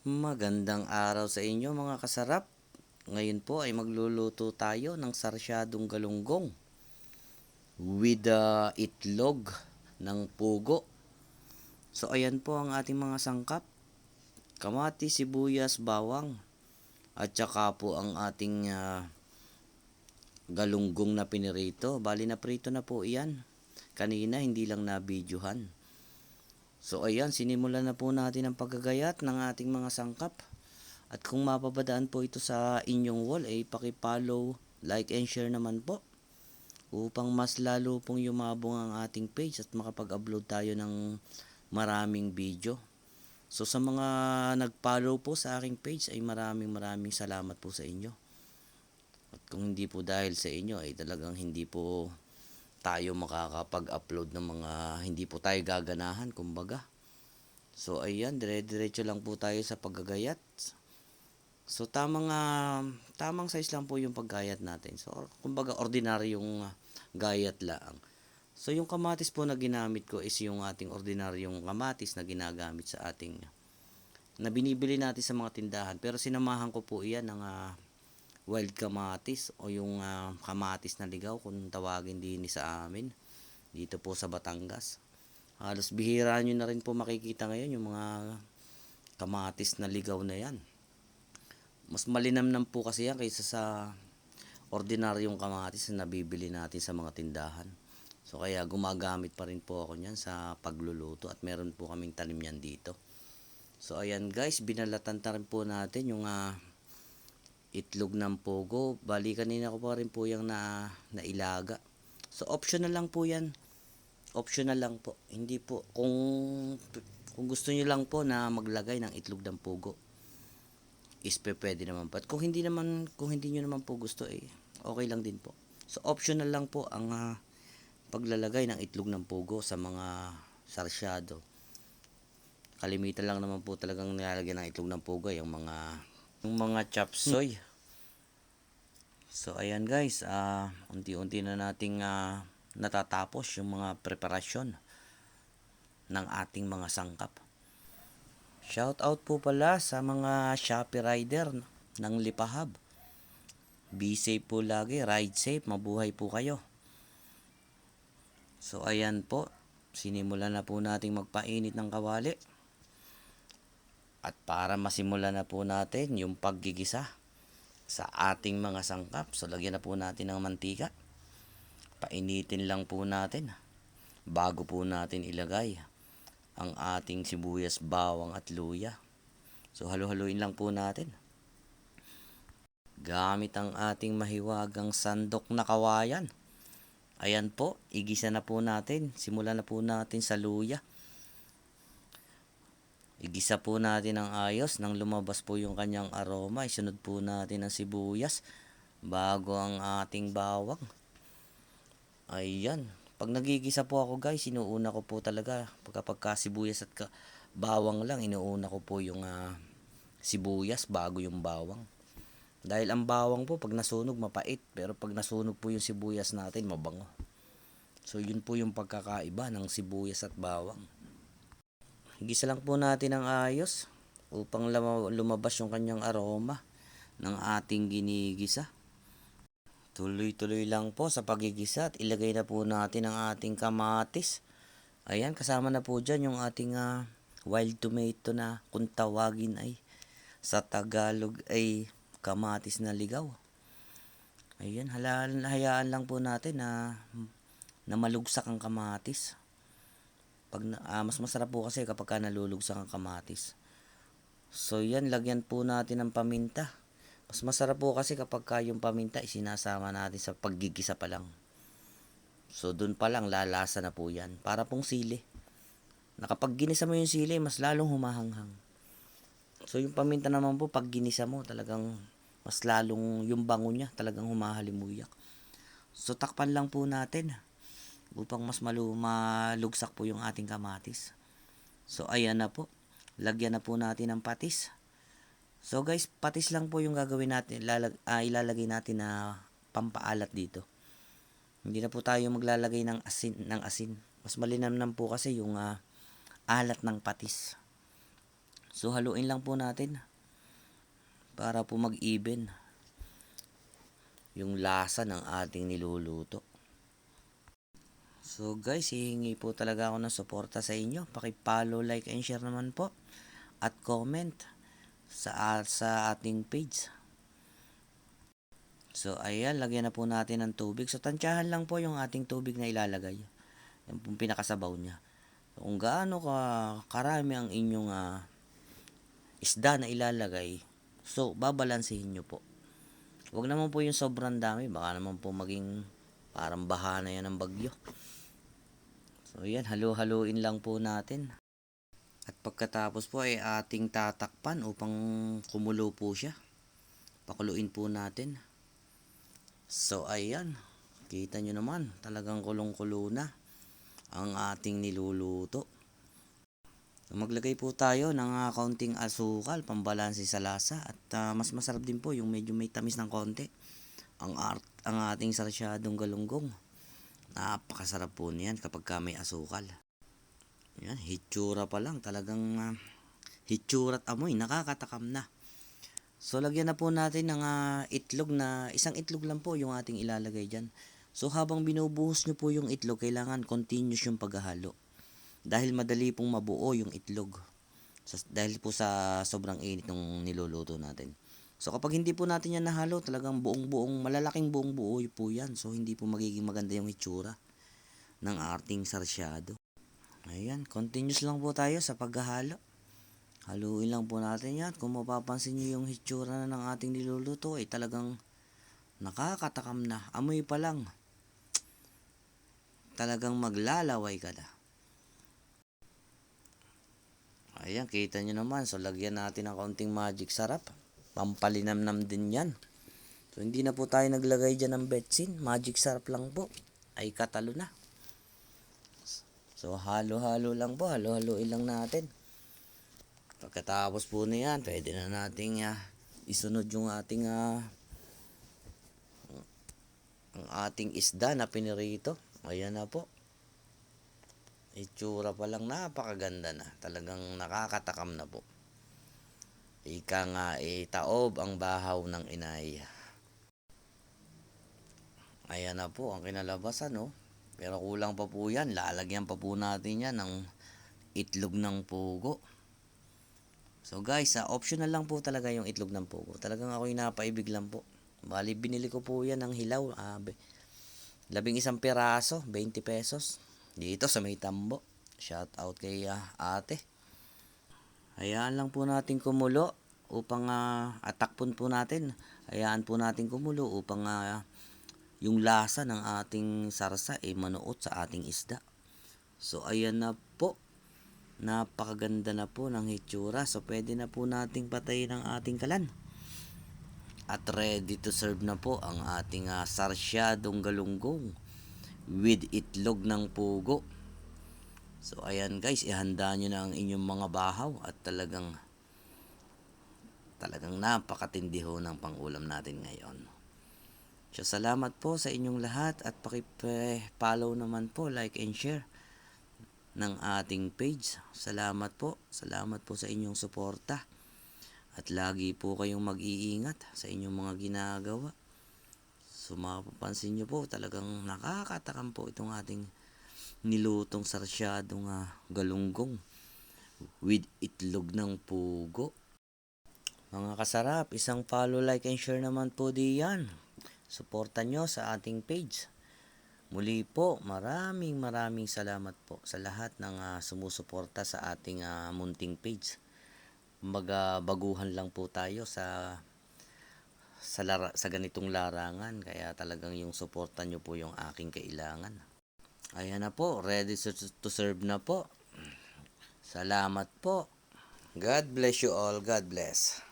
Magandang araw sa inyo mga kasarap. Ngayon po ay magluluto tayo ng sarsyadong galunggong with itlog ng pugo. So ayan po ang ating mga sangkap. Kamatis, sibuyas, bawang at saka po ang ating galunggong na pinirito. Bali na prito na po iyan. Kanina hindi lang na videohan. So ayan, sinimulan na po natin ang paggagayat ng ating mga sangkap. At kung mapabadaan po ito sa inyong wall, ay paki-follow, like and share naman po upang mas lalo pong yumabong ang ating page at makapag-upload tayo ng maraming video. So sa mga nag-follow po sa aking page ay maraming salamat po sa inyo. At kung hindi po dahil sa inyo ay talagang hindi po tayo makakapag-upload ng mga hindi po tayo gaganahan kumbaga. So ayan, dire-diretso lang po tayo sa paggagayat. So tamang size lang po yung paggayat natin. So kumbaga ordinaryong gayat lang. So yung kamatis po na ginamit ko is yung ating ordinaryong kamatis na ginagamit sa ating na binibili natin sa mga tindahan. Pero sinamahan ko po iyan ng wild kamatis o yung kamatis na ligaw kung tawagin din sa amin dito po sa Batangas. Halos bihira nyo na rin po makikita ngayon yung mga kamatis na ligaw na yan. Mas malinamnam po kasi yan kaysa sa ordinaryong kamatis na nabibili natin sa mga tindahan. So kaya gumagamit pa rin po ako niyan sa pagluluto at meron po kaming tanim yan dito. So ayan guys, binalatan na rin po natin yung itlog ng pugo. Bali kanina ko pa rin po yung nailaga. So optional lang po yan. Optional lang po. Hindi po kung gusto niyo lang po na maglagay ng itlog ng pugo is pwede naman po. At kung hindi niyo naman po gusto okay lang din po. So optional lang po ang paglalagay ng itlog ng pugo sa mga sarsyado. Kalimitan lang naman po talagang nilalagyan ng itlog ng pugo yung mga chop suey. So ayan guys, unti-unti na nating natatapos yung mga preparasyon ng ating mga sangkap. Shout out po pala sa mga Shopee rider ng Lipahab. Be safe po lagi, ride safe, mabuhay po kayo. So ayan po, sinimulan na po nating magpainit ng kawali. At para masimulan na po natin yung paggigisa sa ating mga sangkap, so lagyan na po natin ng mantika. Painitin lang po natin bago po natin ilagay ang ating sibuyas, bawang at luya. So halo-haluin lang po natin gamit ang ating mahiwagang sandok na kawayan. Ayan po, igisa na po natin. Simulan na po natin sa luya. Igisa po natin ang ayos nang lumabas po yung kanyang aroma. Isunod po natin ang sibuyas bago ang ating bawang. Ayan. Pag nagigisa po ako guys, inuuna ko po talaga kapag sibuyas at bawang lang, inuuna ko po yung sibuyas bago yung bawang. Dahil ang bawang po pag nasunog mapait, pero pag nasunog po yung sibuyas natin mabango. So yun po yung pagkakaiba ng sibuyas at bawang. Gisa lang po natin ang ayos upang lumabas yung kanyang aroma ng ating ginigisa. Tuloy-tuloy lang po sa pagigisa at ilagay na po natin ang ating kamatis. Ayan, kasama na po dyan yung ating wild tomato na kung tawagin ay sa Tagalog ay kamatis na ligaw. Ayan, hayaan lang po natin na malugsak ang kamatis. Mas masarap po kasi kapag nalulugsak ang kamatis. So yan, lagyan po natin ng paminta. Mas masarap po kasi kapag yung paminta isinasama natin sa paggigisa pa lang. So dun pa lang lalasa na po yan. Para pong sili. Kapag ginisa mo yung sili, mas lalong humahanghang. So yung paminta naman po, pag ginisa mo, talagang mas lalong yung bango niya, talagang humahalimuyak. So takpan lang po natin upang mas malugsak po yung ating kamatis. So ayan na po. Lagyan na po natin ng patis. So guys, patis lang po yung gagawin natin, ilalagay natin na pampaalat dito. Hindi na po tayo maglalagay ng asin. Mas malinamnam po kasi yung alat ng patis. So haluin lang po natin para po mag-even yung lasa ng ating niluluto. So guys, hihingi po talaga ako ng suporta sa inyo. Paki-follow, like, and share naman po. At comment sa ating page. So ayan, lagyan na po natin ng tubig. So tansyahan lang po yung ating tubig na ilalagay. Yung pong pinakasabaw niya. So, kung gaano karami ang inyong isda na ilalagay, so babalansehin nyo po. Huwag naman po yung sobrang dami. Baka naman po maging parang baha na yan ng bagyo. So yan, halu-haluin lang po natin. At pagkatapos po ay ating tatakpan upang kumulo po siya. Pakuluin po natin. So ayan, kita nyo naman, talagang kulong-kulo na ang ating niluluto. So, maglagay po tayo ng kaunting asukal, pambalanse sa lasa. At mas masarap din po yung medyo may tamis ng konti. Ang ating sarsyadong galunggong. Napakasarap po niyan kapag may asukal. Yan, hitsura pa lang, talagang hitsura at amoy, nakakatakam na. So lagyan na po natin ng itlog na, isang itlog lang po yung ating ilalagay dyan. So habang binubuhos nyo po yung itlog, kailangan continuous yung paghahalo. Dahil madali pong mabuo yung itlog. Dahil po sa sobrang init ng niluluto natin. So kapag hindi po natin yan nahalo, talagang malalaking buong buo po yan. So hindi po magiging maganda yung itsura ng ating sarsyado. Ayan, continuous lang po tayo sa paghahalo. Haluin lang po natin yan. Kung mapapansin nyo yung hitsura na ng ating niluluto, ay talagang nakakatakam na. Amoy pa lang. Talagang maglalaway ka na. Ayan, kita nyo naman. So, lagyan natin ng kaunting magic sarap. Pampalinamnam din yan. So, hindi na po tayo naglagay dyan ng betsin. Magic sarap lang po. Ay katalo na. So, halo-halo lang po. Halo-haloin lang natin. Pagkatapos po niyan, pwede na nating isunod yung ating ang ating isda na pinirito. Ayan na po. Itsura pa lang napakaganda na. Talagang nakakatakam na po. Ika nga taob ang bahaw ng inay. Ayan na po ang kinalabasan, no? Pero kulang pa po yan. Lalagyan pa po natin yan ng itlog ng pugo. So guys, optional lang po talaga yung itlog ng pugo. Talagang ako'y napaibig lang po. Bali, binili ko po yan ng hilaw. 11 piraso, 20 pesos. Dito sa may tambo. Shout out kay ate. Hayaan lang po natin kumulo upang atakpon po natin. Hayaan po natin kumulo upang yung lasa ng ating sarsa ay manuot sa ating isda. So ayan na po. Napakaganda na po ng hitsura. So pwede na po nating patayin ang ating kalan. At ready to serve na po ang ating sarsyadong galunggong with itlog ng pugo. So ayan guys, ihanda nyo na ang inyong mga bahaw at talagang napakatindi ho ng pangulam natin ngayon. So salamat po sa inyong lahat at paki-follow naman po, like and share ng ating page. Salamat po sa inyong suporta. At lagi po kayong mag-iingat sa inyong mga ginagawa. So mapapansin nyo po, talagang nakakatakam po itong ating nilutong sarsyadong galunggong with itlog ng pugo. Mga kasarap, isang follow, like, and share naman po diyan. Suportan nyo sa ating page. Muli po, maraming salamat po sa lahat ng sumusuporta sa ating munting page. Baguhan lang po tayo sa ganitong larangan, kaya talagang yung suporta nyo po yung aking kailangan. Ayan na po, ready to serve na po. Salamat po. God bless you all. God bless.